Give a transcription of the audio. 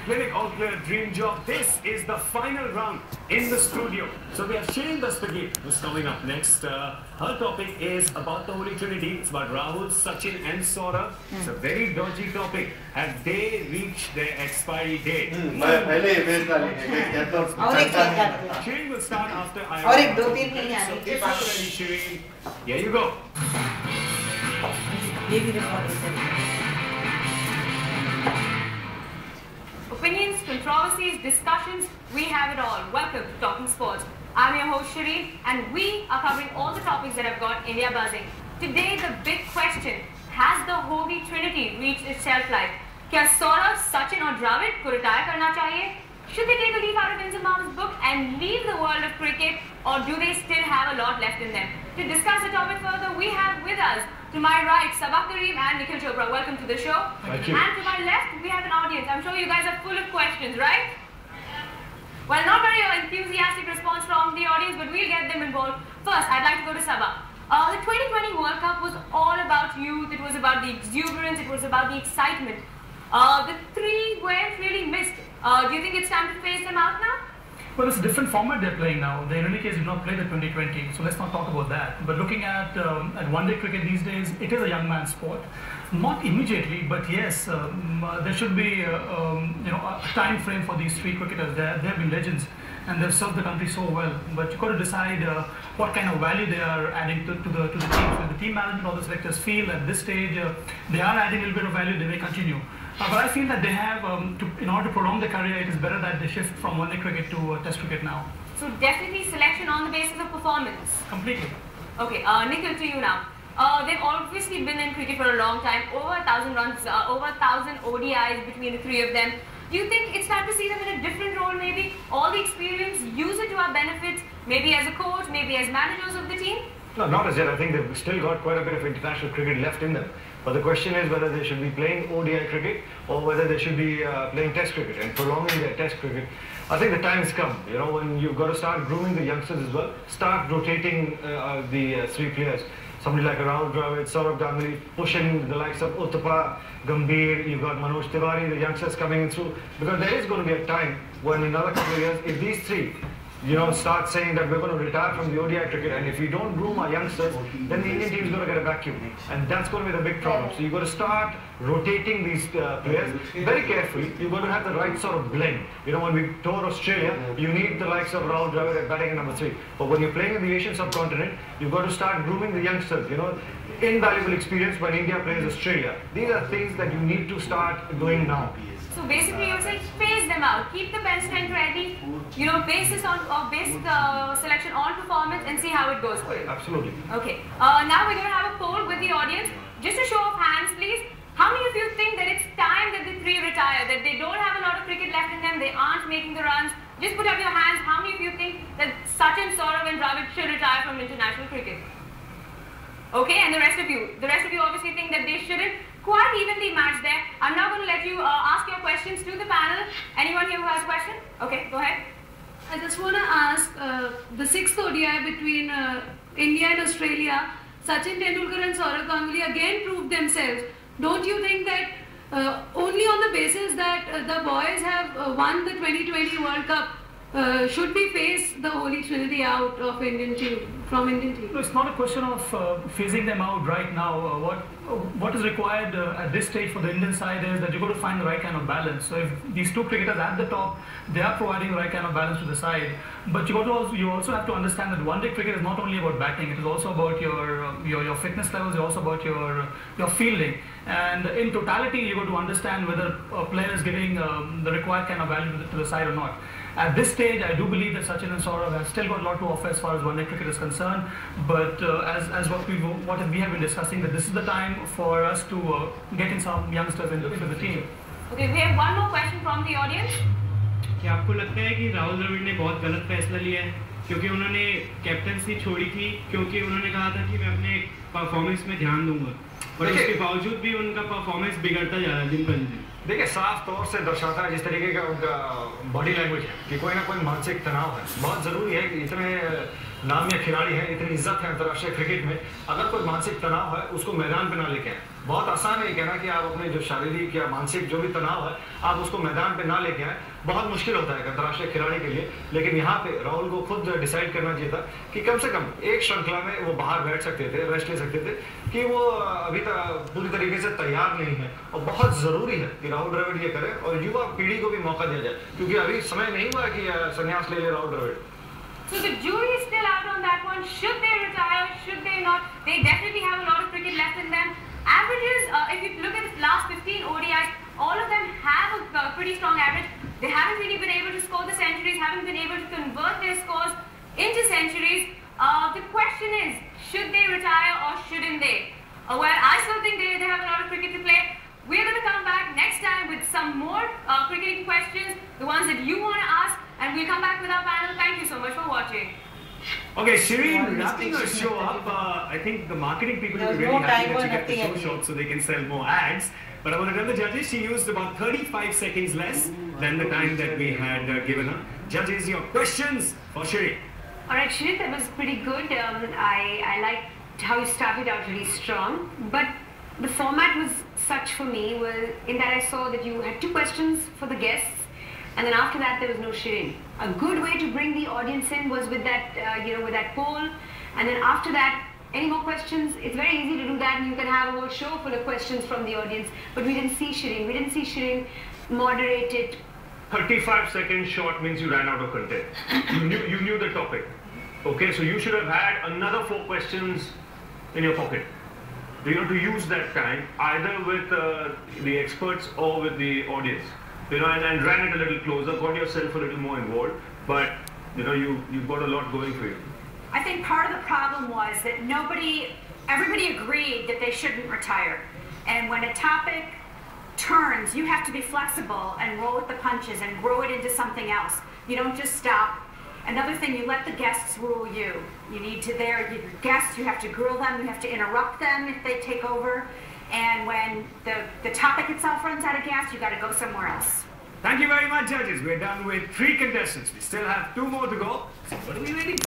Clinic All Clear Dream Job. This is the final round in the studio. So we have Shireen Dastagir who's coming up next. Her topic is about the Holy Trinity. It's about Rahul, Sachin and Saurabh. It's a very dodgy topic. Have they reached their expiry date? Shireen will start after I. So if you're ready, Shireen, here you go. Opinions, controversies, discussions, we have it all. Welcome to Talking Sports. I'm your host Shireen and we are covering all the topics that have got India buzzing. Today the big question, has the Holy Trinity reached its shelf life? Kya Saurabh, Sachin or Dravid ko retire karna chahiye? Should they take a leaf out of Inzamam's book and leave the world of cricket, or do they still have a lot left in them? To discuss the topic further, we have with us, to my right, Sabak Kareem and Nikhil Chopra. Welcome to the show. Thank you. And to my left, we have an audience. I'm sure you guys are full of questions, right? Well, not very enthusiastic response from the audience, but we'll get them involved. First, I'd like to go to Sabak. The 2020 World Cup was all about youth. It was about the exuberance. It was about the excitement. The three weren't really missed. Do you think it's time to phase them out now? Well, it's a different format they're playing now. They in any case did not play the 2020, so let's not talk about that. But looking at one-day cricket these days, it is a young man's sport. Not immediately, but yes, there should be a time frame for these three cricketers. They have been legends and they've served the country so well. But you've got to decide what kind of value they are adding to the team. So if the team management or the selectors feel at this stage they are adding a little bit of value, they may continue. But I feel that they have, in order to prolong their career, it is better that they shift from one-day cricket to test cricket now. So definitely selection on the basis of performance. Completely. Okay, Nikhil, to you now. They've obviously been in cricket for a long time, over 1,000 runs, over 1,000 ODIs between the three of them. Do you think it's time to see them in a different role maybe? All the experience, use it to our benefit, maybe as a coach, maybe as managers of the team? No, not as yet. I think they've still got quite a bit of international cricket left in them. But the question is whether they should be playing ODI cricket or whether they should be playing test cricket and prolonging their test cricket. I think the time has come, when you've got to start grooming the youngsters as well, start rotating the three players. Somebody like Rahul Dravid, Saurabh Ganguly, pushing the likes of Uttapa, Gambhir, you've got Manoj Tiwari, the youngsters coming in through. Because there is going to be a time when in another couple of years, if these three start saying that we're going to retire from the ODI cricket, and if we don't groom our youngsters, then the Indian team is going to get a vacuum. And that's going to be the big problem. So you've got to start rotating these players very carefully. You've got to have the right sort of blend. When we toured Australia, you need the likes of Rahul Dravid at batting at number 3. But when you're playing in the Asian subcontinent, you've got to start grooming the youngsters. Invaluable experience when India plays Australia. These are things that you need to start doing now. So basically you're saying phase them out, keep the bench strength ready, base selection on performance and see how it goes for you. Absolutely. Okay, now we're going to have a poll with the audience. Just a show of hands please. How many of you think that it's time that the three retire, that they don't have a lot of cricket left in them, they aren't making the runs? Just put up your hands. How many of you think that Sachin, Saurabh and Dravid should retire from international cricket? Okay, and the rest of you obviously think that they shouldn't. Quite evenly matched there. I'm now going to let you ask your questions to the panel. Anyone here who has a question? Okay, go ahead. I just want to ask, the sixth ODI between India and Australia, Sachin Tendulkar and Saurabh Ganguly again proved themselves. Don't you think that only on the basis that the boys have won the 2020 World Cup, should we phase the Holy Trinity out of Indian team? No, it's not a question of phasing them out right now. What is required at this stage for the Indian side is that you've got to find the right kind of balance. So if these two cricketers at the top, they are providing the right kind of balance to the side. But you also have to understand that one-day cricket is not only about batting, it is also about your fitness levels, it's also about your fielding. And in totality, you've got to understand whether a player is giving the required kind of value to the side or not. At this stage, I do believe that Sachin and Saurabh have still got a lot to offer as far as one-day cricket is concerned. But as what we have been discussing, that this is the time for us to get in some youngsters into the team. Okay, we have one more question from the audience. क्या आपको लगता है कि राहुल द्रविड़ ने बहुत गलत फैसला लिया है क्योंकि उन्होंने कैप्टनसी छोड़ी थी क्योंकि उन्होंने कहा था कि मैं अपने परफॉर्मेंस में ध्यान दूंगा पर उसके बावजूद भी उनका परफॉर्मेंस बिगड़ता जा रहा है दिन पर दिन। देखिए साफ तौर से दर्शाता है जिस तरीके का उनका बॉडी लैंग्वेज है कि कोई ना कोई मानसिक तनाव है। बहुत ज़रूरी है कि इतने नामी खिलाड़ी हैं, इतनी इज्जत है अंतर्राष्ट्रीय क्रिकेट में, अगर कोई मानसिक तनाव है उसको मैदान पे ना लेके आए। बहुत आसान है कहना कि आप अपने जो शारीरिक या मानसिक जो भी तनाव है आप उसको मैदान पे ना लेके आए। बहुत मुश्किल होता है एक अंतर्राष्ट्रीय खिलाड़ी के लिए, लेकिन यहाँ पे राहुल को खुद डिसाइड करना चाहिए था कि कम से कम एक श्रृंखला में वो बाहर बैठ सकते थे, रेस्ट ले सकते थे, कि वो अभी तक पूरी तरीके से तैयार नहीं है। और बहुत ज़रूरी है कि राहुल द्रविड़ ये करे और युवा पीढ़ी को भी मौका दिया जाए, क्योंकि अभी समय नहीं हुआ कि संन्यास ले ले Rahul Dravid. So the jury is still out on that one. Should they retire? Should they not? They definitely have a lot of cricket left in them. Averages, if you look at the last 15 ODIs, all of them have a pretty strong average. They haven't really been able to score the centuries, haven't been able to convert their scores into centuries. The question is, should they retire or shouldn't they? Well, I still think they have a lot of cricket to play. We're going to come back next time with some more cricketing questions, the ones that you want to ask, and we'll come back with our panel. Thank you so much for watching. Okay, Shireen, wrapping our show up, I think the marketing people will be really happy that you get the show short so they can sell more ads. But I want to tell the judges, she used about 35 seconds less than the time that we had given her. Judges, your questions for Shireen. All right, Shireen, that was pretty good. I liked how you started out really strong, but the format was such for me, in that I saw that you had 2 questions for the guests, and then after that there was no Shireen. A good way to bring the audience in was with that, with that poll, and then after that, any more questions? It's very easy to do that, and you can have a whole show full of questions from the audience. But we didn't see Shireen. We didn't see Shireen moderate it. 35 seconds short means you ran out of content. you knew the topic. Okay, so you should have had another 4 questions in your pocket. To use that time either with the experts or with the audience, and ran it a little closer, got yourself a little more involved, but you've got a lot going for you. I think part of the problem was that everybody agreed that they shouldn't retire, and when a topic turns, you have to be flexible and roll with the punches and grow it into something else. You don't just stop. Another thing, you let the guests rule you. You need to your guests, you have to grill them, you have to interrupt them if they take over. And when the topic itself runs out of gas, you got to go somewhere else. Thank you very much, judges. We're done with 3 contestants. We still have 2 more to go. So what are we waiting for?